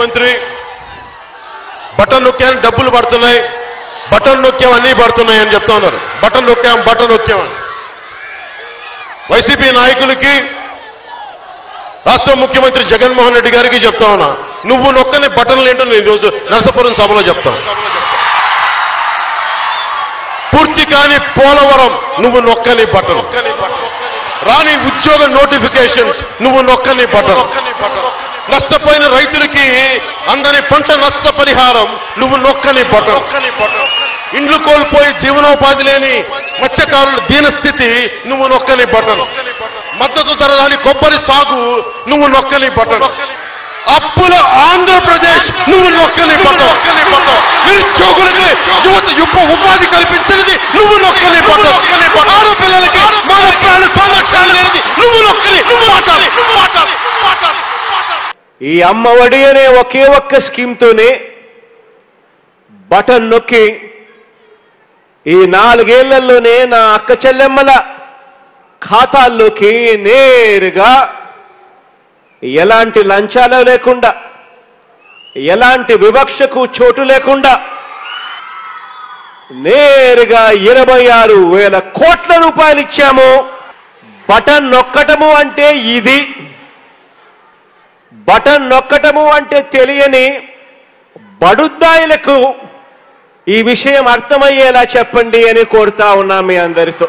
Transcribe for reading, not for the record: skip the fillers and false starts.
మంత్రి బటన్ నొక్కాను డబ్బులు పడుతున్నాయి, బటన్ నొక్కాం అన్నీ పడుతున్నాయి అని చెప్తా ఉన్నారు. బటన్ నొక్కాం అని వైసీపీ నాయకులకి రాష్ట్ర ముఖ్యమంత్రి జగన్మోహన్ రెడ్డి గారికి చెప్తా ఉన్నా, నువ్వు నొక్కని బటన్లు ఏంటో నేను ఈరోజు నరసాపురం సభలో చెప్తాను. పూర్తి కాని పోలవరం నువ్వు నొక్కని బటన్, రాని ఉద్యోగ నోటిఫికేషన్స్ నువ్వు నొక్కని బటన్, నష్టపోయిన రైతులకి అందని పంట నష్ట పరిహారం నువ్వు నొక్కని బటన్, ఇండ్లు కోల్పోయి జీవనోపాధి లేని మత్స్యకారుల దీనస్థితి నువ్వు నొక్కని బటన్, మద్దతు ధర రాని కొబ్బరి సాగు నువ్వు నొక్కని బటన్, అప్పుల ఆంధ్రప్రదేశ్ నువ్వు నొక్కని బటన్, నిరుద్యోగులకి యువత ఉపాధి కల్పించినది నువ్వు నొక్కని బటన్, ఆడపిల్లలకి మన ప్రాణ సంరక్షణ లేనిది నువ్వు నొక్కని మాట్లాడాలి. ఈ అమ్మఒడి అనే ఒకే ఒక్క స్కీమ్తోనే బటన్ నొక్కి ఈ 4 ఏళ్లలోనే నా అక్క చెల్లెమ్మల ఖాతాల్లోకి నేరుగా ఎలాంటి లంచాలు లేకుండా, ఎలాంటి వివక్షకు చోటు లేకుండా నేరుగా 26,000 కోట్ల రూపాయలు ఇచ్చాము. బటన్ నొక్కటము అంటే ఇది, బటన్ నొక్కటము అంటే తెలియని బడుద్దాయిలకు ఈ విషయం అర్థమయ్యేలా చెప్పండి అని కోరుతా ఉన్నా మీ అందరితో.